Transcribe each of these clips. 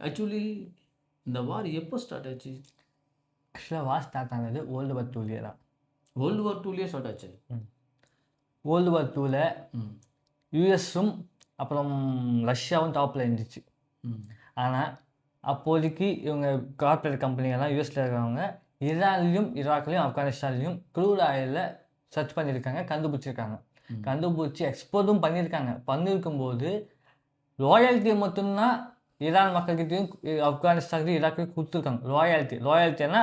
Actually இந்த வார் எப்போ start ஆச்சு? ஆக்சுவலாக வார் ஸ்டார்ட் ஆனது வேர்ல்டு வார் 2 தான். வேர்ல்டு வார் 2லயே ஸ்டார்ட் ஆச்சு. வேர்ல்டு வார் 2ல் ம். யூஎஸும் அப்புறம் ரஷ்யாவும் டாப்பில் இருந்துச்சு. ஆனால் அப்போதைக்கு இவங்க கார்ப்பரேட் கம்பெனிகள்லாம் யூஎஸில் இருக்கிறவங்க ஈரான்லேயும் ஈராக்லேயும் ஆப்கானிஸ்தான்லேயும் க்ரூட் ஆயிலில் சர்ச் பண்ணியிருக்காங்க, கண்டுபிடிச்சிருக்காங்க. கண்டுபிடிச்சி எக்ஸ்போர்ட்டும் பண்ணியிருக்காங்க. பண்ணியிருக்கும்போது ராயல்ட்டியை மட்டும்தான் ஈரான் மக்கள்கிட்டையும் ஆப்கானிஸ்தான்கிட்டையும் ஈராக்லையும் கொடுத்துருக்காங்க. ராயல்ட்டினா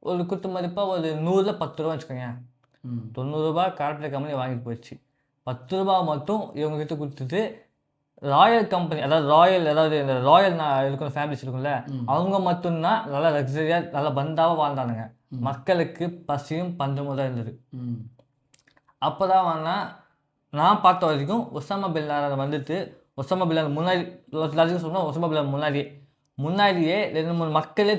ஒரு குத்து மதிப்பாக ஒரு 100ல் 10 ரூபா வச்சுக்கோங்க. 90 ரூபா கார்ப்பரேட் கம்பெனி வாங்கிட்டு போயிடுச்சு. 10 ரூபா மட்டும் இவங்ககிட்ட கொடுத்துட்டு ராயல் கம்பெனி, அதாவது இந்த ராயல் இருக்கிற ஃபேமிலிஸ் இருக்கும்ல, அவங்க மட்டும்தான் நல்லா லக்ஸரியாக நல்லா பந்தாவாக வாழ்ந்தானுங்க. மக்களுக்கு பசியும் பஞ்சமும் தான் இருந்தது. அப்போ தான் நான் பார்த்த வரைக்கும் ஒசாமா பின் லாடன் வந்துட்டு, ஒசாமா பின் லாடன் முன்னாடி சொன்னால் ஒசாமா பின் லாடன் முன்னாடியே 2-3 மக்களே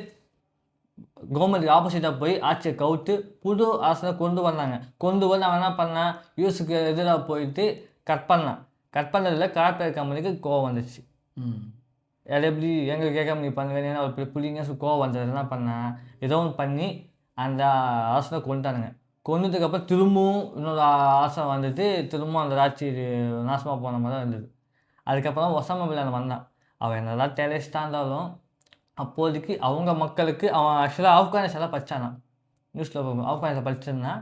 கவர்மெண்ட்டுக்கு ஆப்போசிட்டாக போய் ஆட்சியை கவுட்டு புது அரசனை கொண்டு வந்தாங்க. கொண்டு வந்து அவன் என்ன பண்ணான், யூஎஸுக்கு எதிராக போயிட்டு கட் பண்ணதில் கார்ப்பரேட் கம்பெனிக்கு கோவம் வந்துச்சு. அது எப்படி எங்களுக்கு கேட்காம நீ பண்ணுவேன்னு ஒரு புள்ளிங்க கோவம் வந்தது. என்ன பண்ணான், ஏதோ ஒன்று பண்ணி அந்த அரசனை கொண்டுட்டானுங்க. கொண்டதுக்கப்புறம் திரும்பவும் இன்னொரு அரசனை வந்துட்டு திரும்பவும் அந்த ஆட்சி நாசமாக போன மாதிரி தான் இருந்தது. அதுக்கப்புறம் ஒசாமா பின் லாடன் வந்தான். அவன் என்னதான் டெரரிஸ்டாக இருந்தாலும் அப்போதைக்கு அவங்க மக்களுக்கு அவன் ஆக்சுவலாக ஆப்கானிஸ்தானில் படித்தானா, நியூஸில் ஆப்கானிஸ்தான் படிச்சிருந்தான்.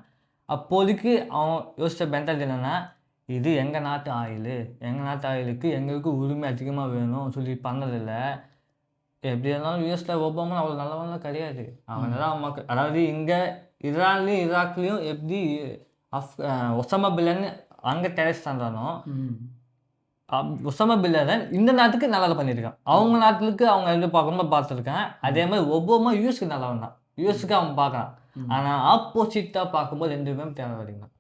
அப்போதைக்கு அவன் யோசித்த மென்டாலிட்டி என்னென்னா, இது எங்கள் நாட்டு ஆயிலுக்கு எங்களுக்கு உரிமை அதிகமாக வேணும் சொல்லி பண்ணதில்லை. எப்படி இருந்தாலும் யூஎஸில் ஒபாமா அவ்வளோ நல்லவன்லாம் கிடையாது. அவன் தான் மக்கள், அதாவது இங்கே ஈரான்லேயும் ஈராக்லேயும் எப்படி ஒசாமா பின் லாடன் அங்கே டெரரிஸ்ட் இருந்தானோ, ஒசாமா பின் லாடன் இந்த நாட்டுக்கு நல்லா பண்ணியிருக்கான். அவங்க நாட்டுக்கு அவங்க எதிர்பார்க்கணுமா பார்த்துருக்கான். அதே மாதிரி ஒபாமா யூஎஸ்க்கு நல்லவன் தான், யூஎஸ்க்கு அவன் பார்க்கலாம். ஆனால் ஆப்போசிட்டாக பார்க்கும்போது 2 பேரும் தேவை வரைக்கும்.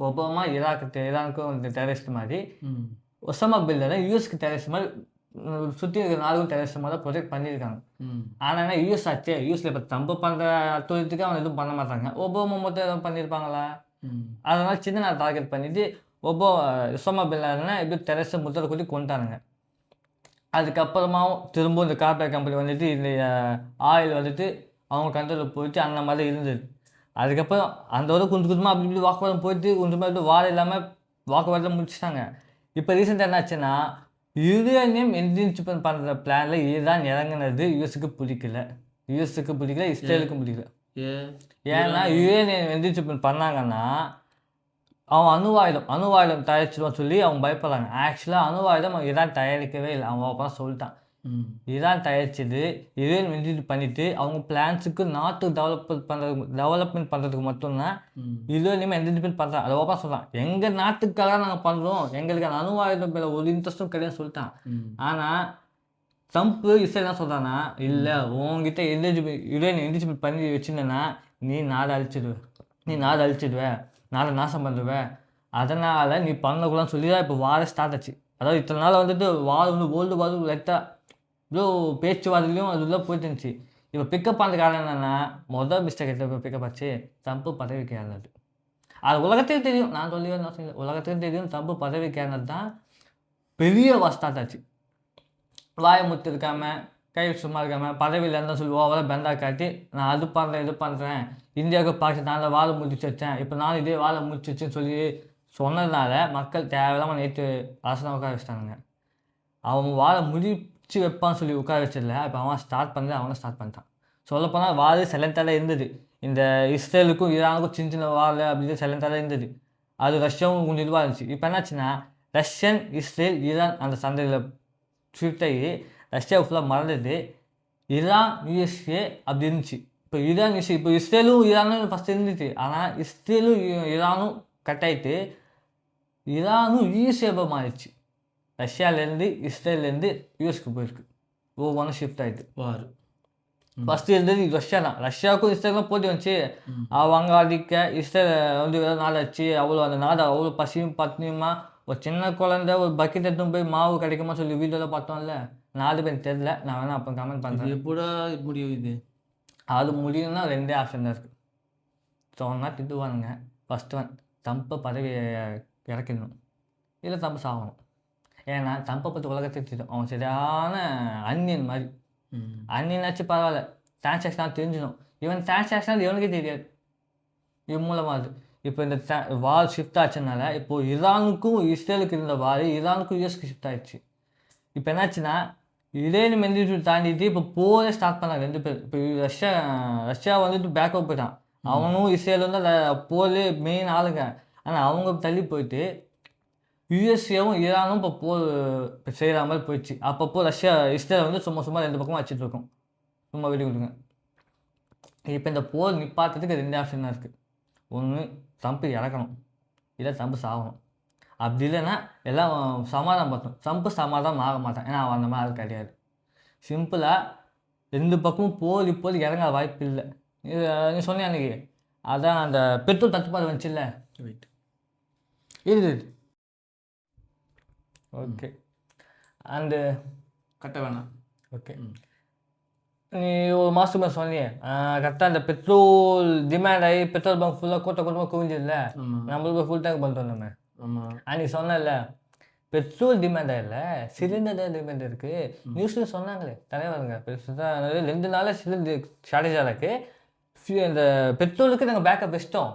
ஒபாமா ஈரானுக்கும் டெரரிஸ்ட் மாதிரி, ஒசாமா பின் லாடன் யூஎஸ்க்கு டெரரிஸ்ட் மாதிரி, சுற்றி இருக்கிற நாடுகள் டெரரிஸ்ட் மாதிரி தான் ப்ரொஜெக்ட் பண்ணியிருக்காங்க. ஆனால் யூஎஸ் ஆச்சு, யூஎஸில் இப்போ தம்பு பண்ணுற அத்துவத்துக்கு அவன் எதுவும் பண்ண மாட்டாங்க. ஒபாமா மட்டும் எதுவும் பண்ணியிருப்பாங்களா? அதனால் சின்ன நாடு டார்கெட் பண்ணிவிட்டு ஒசாமா பின் லாடனை எப்படி டெரரிஸ்ட்டை முத்திரை கூட்டி கொண்டானுங்க. அதுக்கப்புறமாவும் திரும்பவும் இந்த கார்ப்பரேட் கம்பெனி வந்துட்டு இந்த ஆயில் வந்துட்டு அவங்க கண்ட்ரோலில் போயிட்டு அந்த மாதிரி இருந்தது. அதுக்கப்புறம் அந்த ஒரு கொஞ்சமாக அப்படி இப்படி வாக்குவாதம் போயிட்டு கொஞ்சமாக வாரம் இல்லாமல் வாக்குவாதம் முடிச்சுட்டாங்க. இப்போ ரீசெண்டாக என்னாச்சுன்னா, யுரேனியம் என்ரிச்மெண்ட் பண்ணுற பிளானில் ஈரான் இறங்குனது யூஎஸுக்கு பிடிக்கல, இஸ்ரேலுக்கும் பிடிக்கல. ஏன்னா யுரேனியம் என்ரிச்மெண்ட் பண்ணாங்கன்னா அவன் அணுவாயுதம் தயாரிச்சிடுவான்னு சொல்லி அவங்க பயப்படுறாங்க. ஆக்சுவலாக அணுவாயுதம் ஈரான் தயாரிக்கவே இல்லை. அவன் அப்போ சொல்லிட்டான், ஈரான் தயாரிச்சது யுரேனியம் என்ரிச் பண்ணிவிட்டு அவங்க பிளான்ஸுக்கு நாட்டு டெவலப்மெண்ட் பண்ணுறதுக்கு மட்டும்தான் யுரேனியம் என்ரிச்மெண்ட் பண்ணுறான். அதை ஓப்பனாக சொல்கிறான், எங்கள் நாட்டுக்காக நாங்கள் பண்ணுறோம், எங்களுக்கு அந்த அணுவாயுதம் மேலே ஒரு இன்ட்ரெஸ்ட்டும் கிடையாது சொல்லிட்டான். ஆனால் ட்ரம்ப்பு இஸ்ரேல் என்ன சொல்கிறான்னா, இல்லை உங்ககிட்ட யுரேனியம் என்ரிச்மெண்ட் பண்ணி வச்சுருந்தேன்னா நீ நாடு அழிச்சிடுவேன், நாளை நாசம் பண்ணுவேன், அதனால் நீ பண்ணக்கூடாதுன்னு சொல்லி தான் இப்போ வார ஸ்டார்ட் ஆச்சு. அதாவது இத்தனை நாள் வந்துட்டு வேர்ல்டு வார் லைட்டாக இவ்வளோ பேச்சுவார்த்தையிலையும் அதுலாம் போயிட்டு இருந்துச்சு. இப்போ பிக்கப் பண்ணுற காரணம் என்னென்னா, மொதல் மிஸ்டேக் இப்போ பிக்கப் ஆச்சு, ட்ரம்ப்பு பதவிக்கு ஏறினது. அது உலகத்துக்கு தெரியும், நான் சொல்லி உலகத்துக்கும் தெரியும், ட்ரம்ப்பு பதவிக்கு ஏறினது தான் பெரிய வார் ஸ்டார்ட் ஆச்சு. வாயை முத்து இருக்காமல், கை சும்மா இருக்காமல், பதவியில் இருந்தால் சொல்லி ஓவராக பெண்டா காட்டி நான் அது பண்ணுறேன், இந்தியாவுக்கு பாகிஸ்தானில் வாழை முடிச்சு வச்சேன், இப்போ நான் இதே வாழை முடிச்சு வச்சேன்னு சொல்லி சொன்னதுனால மக்கள் தேவையில்லாமல் நேற்று அரசனை உட்கார வச்சிட்டானுங்க. அவன் வாழை முடிச்சு வைப்பான்னு சொல்லி உட்கார வச்சதில்ல, இப்போ அவன் ஸ்டார்ட் பண்ணிட்டான். சொல்லப்போனால் வாழை சைலண்டாக இருந்தது. இந்த இஸ்ரேலுக்கும் ஈரானுக்கும் சின்ன வாழை அப்படின்னு சைலண்டாக இருந்தது. அது ரஷ்யாவும் கொஞ்சம் இதுவாக இருந்துச்சு. இப்போ என்னாச்சுன்னா, ரஷ்யன், இஸ்ரேல், ஈரான் அந்த சண்டையில் ஷிஃப்ட் ஆகி ரஷ்யாவை ஃபுல்லாக மறந்துட்டு ஈரான், யூஎஸ்ஏ அப்படி இருந்துச்சு. இப்போ இஸ்ரேலும் ஈரானும் ஃபஸ்ட்டு இருந்துச்சு. ஆனால் இஸ்ரேலும் ஈரானும் கட் ஆகிட்டு ஈரானும் யூஎஸ்ஏவை மாறிடுச்சு. ரஷ்யாவிலேருந்து இஸ்ரேல்லேருந்து யூஎஸ்க்கு போயிருக்கு. ஒவ்வொன்றும் ஷிஃப்ட் ஆகிட்டு வார். ஃபஸ்ட்டு இருந்தது ரஷ்யா தான். ரஷ்யாவுக்கும் இஸ்ரேலுக்கும் போட்டி வந்துச்சு. அவங்க அடிக்க இஸ்ரேல் வந்து நாள் ஆச்சு. அந்த நாடு அவ்வளோ பசியும் பத்னியுமா, ஒரு சின்ன குழந்தை ஒரு பக்கெட் எடுத்துன்னு போய் மாவு கிடைக்குமா சொல்லி வீடியோவில் பார்த்தோம்ல, 4 பேர் தெரியல. நான் வேணா அப்போ கமெண்ட் பண்ணுறேன். எப்படா முடியும் இது? அது முடியும்னா 2 ஆப்ஷன் தான் இருக்குது. சொன்னா திட்டுவானுங்க. ஃபஸ்ட்டு ட்ரம்ப்பை பதவி இறக்கிடணும், இல்லை ட்ரம்ப் சாகணும். ஏன்னா ட்ரம்ப்பை பற்றி உலகத்துக்கு தெரியும். அவன் சரியான அன்னியன் மாதிரி. அன்னியனாச்சும் பரவாயில்ல, டிரான்சாக்ஷனாக தெரிஞ்சிடும். இவன் டிரான்சாக்ஷன் இவனுக்கே தெரியாது. இது மூலமாக அது இப்போ இந்த வார் ஷிஃப்ட் ஆச்சுனால இப்போது ஈரானுக்கும் இஸ்ரேலுக்கு இருந்த வார் ஈரானுக்கும் யூஎஸ்க்கு ஷிஃப்ட் ஆயிடுச்சு. இப்போ என்னாச்சுன்னா இதேனு மெந்திட்டு தாண்டிட்டு இப்போ போரே ஸ்டார்ட் பண்ணாங்க 2 பேர். இப்போ ரஷ்யா வந்துட்டு பேக்கப் போயிட்டான். அவனும் இஸ்ரேலும் தான் போர்லே மெயின் ஆளுங்க. ஆனால் அவங்க தள்ளி போயிட்டு யூஎஸ்ஏவும் ஈரானும் இப்போ போர் செய்கிற மாதிரி போயிடுச்சு. அப்பப்போ இஸ்ரேல் வந்து சும்மா 2 பக்கமும் வச்சுட்டு இருக்கோம், சும்மா வெடி கொடுங்க. இப்போ இந்த போர் நிப்பாட்டுறதுக்கு 2 ஆப்ஷன் தான் இருக்குது. ஒன்று ட்ரம்ப் இறக்கணும், இல்லை ட்ரம்ப் சாகணும். அப்படி இல்லைன்னா எல்லாம் சமாதானம் பார்த்தோம். ட்ரம்ப் சமாதானம் ஆக மாட்டான், ஏன்னா அவன் அந்த மாதிரி ஆள் கிடையாது. சிம்பிளாக 2 பக்கமும் போர் இப்போது இறங்க வாய்ப்பு இல்லை. நீ சொன்னியா அன்றைக்கி, அதான் அந்த பெட்ரோல் தட்டுப்பாடு வந்துச்சுல்ல. இது ஓகே அண்டு கட்ட வேணாம். ஓகே, நீ ஒரு மாதத்துக்கு மேலே சொன்னியே கரெக்டாக அந்த பெட்ரோல் டிமாண்ட் ஆகி பெட்ரோல் பங்க் ஃபுல்லாக கூட்டமாக குவிஞ்சதில்ல. நம்மளுக்கு ஃபுல் டேங்க் பண்ணிட்டு வந்தோமே. நீ சொன்னல பெட்ரோல் டிமாண்ட் ஆகல, சிலிண்டர் டிமாண்ட் இருக்குது. நியூஸில் சொன்னாங்களே தலைவருங்க, பெருசாக 2 நாள் சிலிண்டர் ஷார்டேஜாக இருக்குது. இந்த பெட்ரோலுக்கு நாங்கள் பேக்கப் வச்சிட்டோம்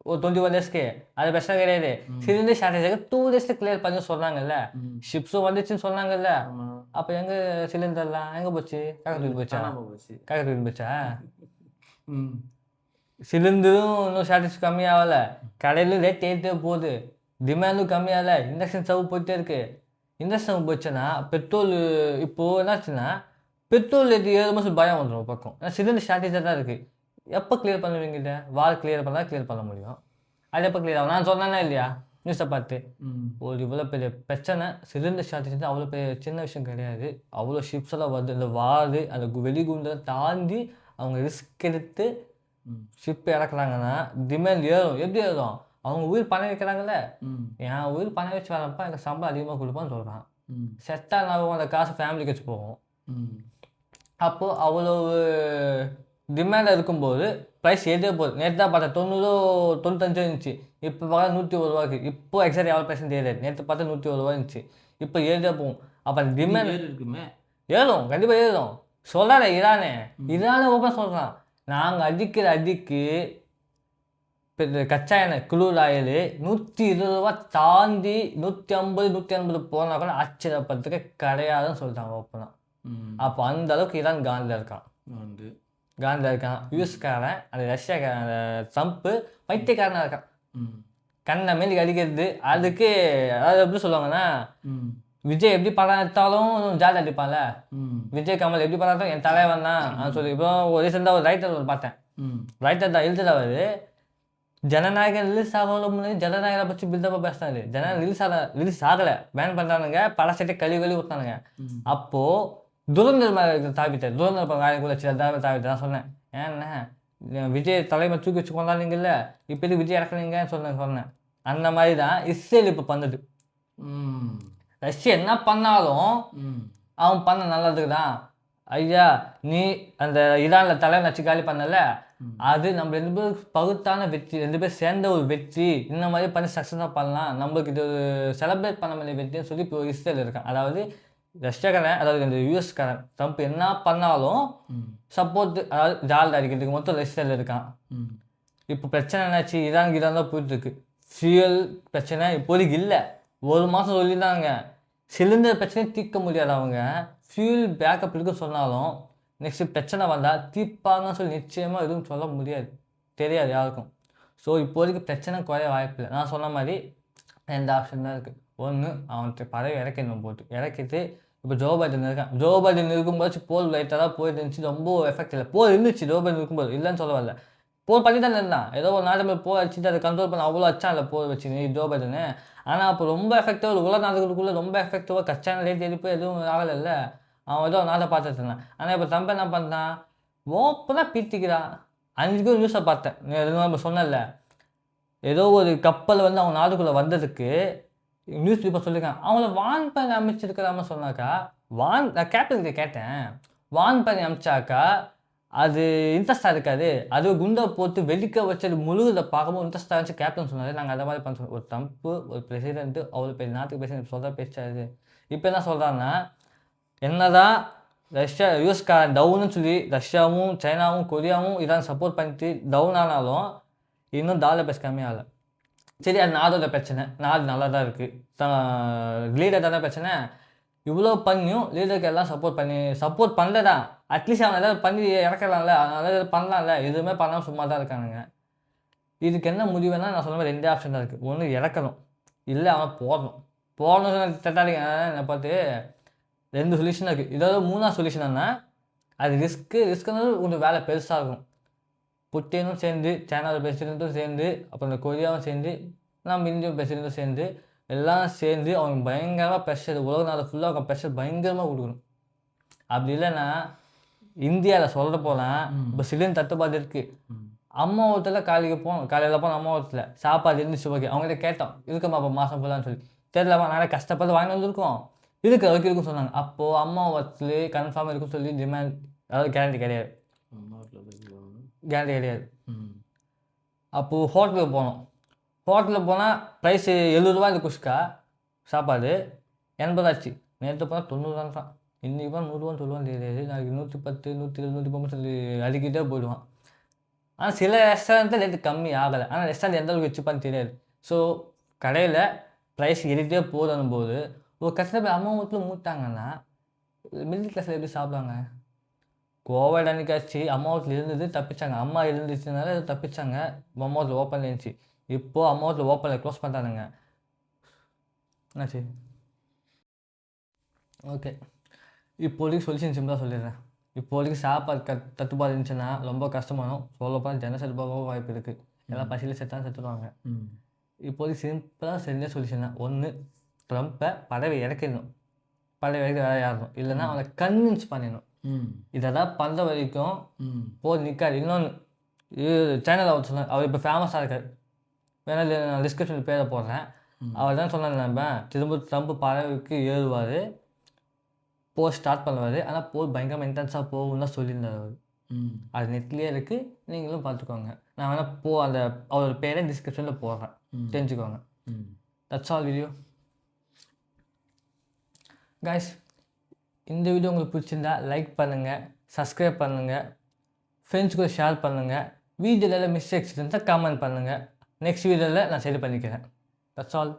ஒரு 21 டேஸ்க்கு. அது பெஸ்ட்டாக கிடையாது. சிலிண்டர் ஷார்டேஜாக 2 டேஸில் கிளியர் பண்ணி சொன்னாங்கல்ல. ஷிப்ஸும் வந்துச்சுன்னு சொன்னாங்கல்ல. அப்போ எங்கே சிலிண்டர்லாம் எங்கே போச்சு? காக்கத்துக்கு போச்சா? சிலிண்டரும் இன்னும் ஷார்டேஜ் கம்மியாகலை, கடையிலும் ரேட் ஏறிட்டே போகுது, டிமாண்டும் கம்மியாகலை, இண்டக்ஷன் ஸ்டவ் போயிட்டே இருக்குது. இண்டக்ஷன் போச்சுன்னா பெட்ரோல் இப்போது என்னாச்சுன்னா பெட்ரோல் ரேட் ஏறும்போது பயம் வந்துடும் பக்கம். ஏன்னா சிலிண்டர் ஷார்டேஜாக தான் இருக்குது. எப்போ கிளியர் பண்ணுவீங்கிட்ட? வார் கிளியர் பண்ணால் கிளியர் பண்ண முடியும். அது எப்போ கிளியர் ஆகும்? நான் சொன்னேன்னா இல்லையா நியூஸை பார்த்து? ஒரு இவ்வளோ பெரிய பிரச்சனை, சிலிண்டர் ஷார்டேஜ் அவ்வளோ பெரிய சின்ன விஷயம் கிடையாது. அவ்வளோ ஷிப்ஸ் எல்லாம் வருது. இந்த வார் அந்த வெளிகுண்டெல்லாம் தாண்டி அவங்க ரிஸ்க் எடுத்து ஷிப் இறக்குறாங்கன்னா டிமாண்ட் ஏறும். எப்படி ஏறும்? அவங்க உயிர் பணம் வைக்கிறாங்கல்ல. என் உயிர் பணம் வச்சு வரப்பா எனக்கு சம்பளம் அதிகமாக கொடுப்பான்னு சொல்கிறான். செட்டாக நான் அந்த காசு ஃபேமிலிக்கு வச்சு போவோம். அப்போது அவ்வளோ டிமாண்ட் இருக்கும்போது ப்ரைஸ் ஏதே போகுது. நேற்று தான் பார்த்தா 90 95 இருந்துச்சு. இப்போ பார்த்தா 101 ரூபாய்க்கு. இப்போ எக்ஸாக்ட் எவ்வளோ ப்ரைஸ் தெரியாது. நேற்று பார்த்தா 101 ரூபா இருந்துச்சு. இப்போ ஏதே போகும். அப்போ அந்த டிமாண்ட் இருக்குமே, ஏறும், கண்டிப்பாக ஏறும். சொல்லாத ஈரானே ஓப்பன் சொல்கிறான். நாங்கள் அடிக்கு கச்சா எண்ணெய் குளூர் ஆயில் 120 ரூபா தாண்டி 150 180 போனால் கூட ஆச்சரியப்படுறதுக்கு கிடையாதுன்னு சொல்லிட்டாங்க ஓப்பனாக. அப்போ அந்த அளவுக்கு ஈரான் காண்டில் இருக்கான். யூஎஸ்காரன் அந்த ரஷ்யாக்காரன் அந்த ட்ரம்ப்பு பைத்தியக்காரனாக இருக்கான். கண்ணை மேலுக்கு அடிக்கிறது. அதுக்கு அதாவது எப்படி சொல்லுவாங்கன்னா, விஜய் எப்படி படம் எடுத்தாலும் ஜாலி அடிப்பான்ல, விஜய் கமல் எப்படி படம் எடுத்தாலும் என் தலைவன் தான் சொல்லி. இப்போ ரீசெண்டாக ஒரு ரைட்டர் பார்த்தேன். ரைட்டர் தான் எழுதுறவர் ஜனநாயகம் ரிலீஸ் ஆகல முன்னாடி ஜனநாயகத்தை பற்றி பில்டப்பாக பேசினாரு. ஜனநாயகம் ரிலீஸ் ஆகலை, பேன் பண்ணுறானுங்க, பழசட்டை கழுவி ஊற்றினானுங்க. அப்போது துரந்தர் மேலே தாவிட்டார். துரந்தர் கூட தாவிட்டார். நான் சொன்னேன், ஏன்னா விஜய் தலைமை தூக்கி வச்சு கொண்டாடுனீங்கல்ல, இப்போ இது விஜய் இறக்குனீங்கன்னு சொன்னேன். அந்த மாதிரி தான் இஸ்ரேல் இப்போ பண்ணுது. ரஷ்யா என்ன பண்ணாலும் அவன் பண்ண நல்லதுக்கு தான். ஐயா நீ அந்த ஈரானில் தலைமை வச்சு காலி பண்ணல, அது நம்ம 2 பேரும் பகுத்தான வெற்றி, 2 பேர் சேர்ந்த ஒரு வெற்றி. இந்த மாதிரி பண்ணி சக்ஸஸாக பண்ணலாம், நம்மளுக்கு இது ஒரு செலிப்ரேட் பண்ண முடிய வெற்றின்னு சொல்லி இப்போ இஸ்ரேல் இருக்கான். அதாவது ரஷ்யாக்காரன், அதாவது இந்த யூஎஸ்காரன் ட்ரம்ப் என்ன பண்ணாலும் சப்போர்ட், அதாவது ஜால் அடிக்கிறதுக்கு மொத்தம் இஸ்ரேல் இருக்கான். இப்போ பிரச்சனை என்னாச்சு? ஈரான் தான் போயிட்டுருக்கு. ஃபியூயல் பிரச்சனை இப்போதைக்கு இல்லை. 1 மாதம் சொல்லியிருந்தாங்க. சிலிண்டர் பிரச்சனையை தீர்க்க முடியாது. அவங்க ஃபியூல் பேக்கப் இருக்குன்னு சொன்னாலும் நெக்ஸ்ட்டு பிரச்சனை வந்தால் தீர்ப்பாங்கன்னு சொல்லி நிச்சயமாக எதுவும் சொல்ல முடியாது, தெரியாது யாருக்கும். ஸோ இப்போதைக்கு பிரச்சனை குறைய வாய்ப்பு இல்லை. நான் சொன்ன மாதிரி 2 ஆப்ஷன் தான் இருக்குது. ஒன்று, அவன்கிட்ட பதவி இறக்கணும், போட்டு இறக்கிட்டு இப்போ ஜோ பைடன் இருக்கான். ஜோ பைடன் இருக்கும்போது போல் லைட்டாக தான் போயிட்டு இருந்துச்சு, ரொம்ப எஃபெக்ட் இல்லை. போல் இருந்துச்சு ஜோ பைடன் இருக்கும்போது, இல்லைன்னு சொல்ல வரல. போல் பண்ணி தான் இருந்தான். ஏதோ ஒரு நாட்டு மேலே போல் வச்சுட்டு அதை கண்ட்ரோல் பண்ண அவ்வளோ அச்சா இல்லை போல் வச்சு ஜோ பைடனு. ஆனால் அப்போ ரொம்ப எஃபெக்டிவாக உலக நாடுகளுக்குள்ளே ரொம்ப எஃபெக்டிவாக கச்சான ரேட் எழுப்பி எதுவும் ஆகலைல்ல. அவன் ஏதோ நாட்டை பார்த்துட்டு இருந்தான். ஆனால் இப்போ ட்ரம்ப் என்ன பண்ணுறான்? ஓப்பனாக பீத்திக்கிறான். அன்றைக்கும் நியூஸை பார்த்தேன், நம்ம சொன்னல, ஏதோ ஒரு கப்பல் வந்து அவங்க நாட்டுக்குள்ளே வந்ததுக்கு நியூஸ் பேப்பர் சொல்லியிருக்கான். அவங்கள வான் பண்ணி அமைச்சிருக்கிறாம சொன்னாக்கா, நான் கேப்டன்கிட்ட கேட்டேன், வான் பண்ணி அமைச்சாக்கா அது இன்ட்ரெஸ்டாக இருக்காது, அது குண்டை போட்டு வெடிக்க வச்சது முழுதை பார்க்கும்போது இன்ட்ரெஸ்டாக இருந்துச்சு கேப்டன் சொன்னார். நாங்கள் அதை மாதிரி பண்ண ஒரு ட்ரம்ப்பு, ஒரு பிரசிடென்ட்டு, அவ்வளோ பெரிய நாட்டுக்கு பிரசிடென்ட் சொல்கிற பேச்சாது. இப்போ என்ன சொல்கிறாங்கன்னா என்னதான் ரஷ்யா யூஎஸ்காரன் டவுன்னு சொல்லி ரஷ்யாவும் சைனாவும் கொரியாவும் இதான் சப்போர்ட் பண்ணிட்டு டவுன் ஆனாலும் இன்னும் டாலர் பேஸ் கம்மியாகலை. சரி, அது நாடோட பிரச்சனை, நாடு நல்லா தான் இருக்குது, லீடர் தானே பிரச்சனை. இவ்வளோ பண்ணியும் லீடருக்கு எல்லாம் சப்போர்ட் பண்ணலடா. அட்லீஸ்ட் அவன் ஏதாவது பண்ணி இறக்கலாம்ல, அதனால ஏதாவது பண்ணலாம்ல, எதுவுமே பண்ணாமல் சும்மா தான் இருக்கானுங்க. இதுக்கு என்ன முடிவுன்னா நான் சொன்ன மாதிரி 2 ஆப்ஷன் தான் இருக்குது. ஒன்று இறக்கணும், இல்லை அவன் போடணும் தட்டாளிங்க என்னை பார்த்து 2 சொல்யூஷன் இருக்குது. இதோட 3ஆவது சொல்யூஷன் என்ன, அது ரிஸ்க்குன்னு கொஞ்சம் வேலை பெருசாக இருக்கும். புட்டினும் சேர்ந்து, சைனாவோட பிரசிடென்ட்டும் சேர்ந்து, அப்புறம் இந்த கொரியாவும் சேர்ந்து, நம்ம இந்திய பிரசிடென்ட்டும் சேர்ந்து, எல்லாம் சேர்ந்து அவங்க பயங்கரமாக ப்ரெஷர், உலக நாடு ஃபுல்லாக அவங்க ப்ரெஷர் பயங்கரமாக கொடுக்கணும். அப்படி இல்லைன்னா இந்தியாவில் சொல்கிற போனால் இப்போ சிலிண்டர் தட்டுப்பாடு இருக்குது. அம்மா ஒருத்தில் காலையில் போனோம் அம்மா ஒருத்தில் சாப்பாடு இருந்துச்சு, ஓகே. அவங்கள்ட்ட கேட்டோம் இருக்குமா அப்போ மாதம் ஃபுல்லான்னு சொல்லி. தெரியலப்பா, நிறைய கஷ்டப்பட்டு வாங்கி வந்துருக்கோம், அதுக்கு இருக்குன்னு சொன்னாங்க. அப்போது அம்மா ஒருத்தில் கன்ஃபார்மாக இருக்குன்னு சொல்லி டிமாண்ட், அதாவது கேரண்டி கிடையாது. அப்போது ஹோட்டலுக்கு போனால் ப்ரைஸு 70 ரூபா இந்த குஷ்கா சாப்பாடு 80 ஆச்சு. நேற்று போனால் 90 தான். இன்றைக்கி போனால் 100 சொல்லுவான்னு தெரியாது, நாளைக்கு 110 120 130 சொல்லி அடிக்கிட்டே போயிடுவான். ஆனால் சில ரெஸ்டாரண்ட்டில் ரேட்டு கம்மி ஆகலை, ஆனால் ரெஸ்டாரண்ட் எந்த அளவுக்கு வச்சுப்பான்னு தெரியாது. ஸோ கடையில் ப்ரைஸ் ஏறிட்டே போதும் போது ஒரு கஷ்டப்பட்டு அம்மா வீட்டில் மூட்டாங்கன்னா மிடில் கிளாஸில் எப்படி சாப்பிடுவாங்க? கோவிட் அன்றைக்காச்சு அம்மா வீட்டில் இருந்தது தப்பிச்சாங்க, அம்மா இருந்துச்சுனால தப்பிச்சாங்க. அம்மா வீட்டில் ஓப்பன் இருந்துச்சு, இப்போது அம்மா வீட்டில் ஓப்பனில் க்ளோஸ் பண்ணுறானுங்க. என்னாச்சு? ஓகே, இப்போதைக்கு சொல்யூஷன் சிம்பிளாக சொல்லிடுறேன். இப்போதைக்கு சாப்பாடு தட்டுப்பாடு இருந்துச்சுன்னா ரொம்ப கஷ்டமானோம். சொல்லப்போனால் ஜெனசைட் போக வாய்ப்பு இருக்குது, எல்லாம் பசியில் செத்துடுவாங்க. இப்போதைக்கு சிம்பிளாக செஞ்ச சொல்யூஷன் தான். ஒன்று, ட்ரம்ப்பை பதவி இறக்கிடணும், பதவி இறக்கி வேலை யாரணும், இல்லைன்னா அவனை கன்வின்ஸ் பண்ணிடணும். இதெல்லாம் பண்ணுற வரைக்கும் போது நிற்காது. இன்னொன்று, சேனலில் அவர் சொன்னார், அவர் இப்போ ஃபேமஸாக இருக்கார், வேணா நான் டிஸ்கிரிப்ஷனில் பேரை போடுறேன். அவர் தான் சொன்னாங்க, நம்ம திரும்ப ட்ரம்ப் பதவிக்கு ஏறுவார், போர் ஸ்டார்ட் பண்ணுவார், ஆனால் போர் பயங்கரமாக இன்டென்ஸாக போகும் தான் சொல்லியிருந்தார் அவர். அது நெட்லேயே இருக்குது, நீங்களும் பார்த்துக்கோங்க. நான் வேணால் அந்த அவரோட பேரை டிஸ்கிரிப்ஷனில் போடுறேன், தெரிஞ்சுக்கோங்க. That's all video guys. இந்த வீடியோ உங்களுக்கு பிடிச்சிருந்தா லைக் பண்ணுங்கள், சப்ஸ்கிரைப் பண்ணுங்கள், ஃப்ரெண்ட்ஸ் கூட ஷேர் பண்ணுங்கள். வீடியோவில் மிஸ்டேக்ஸ் இருந்தால் கமெண்ட் பண்ணுங்கள், நெக்ஸ்ட் வீடியோவில் நான் சரி பண்ணிக்கிறேன். That's all.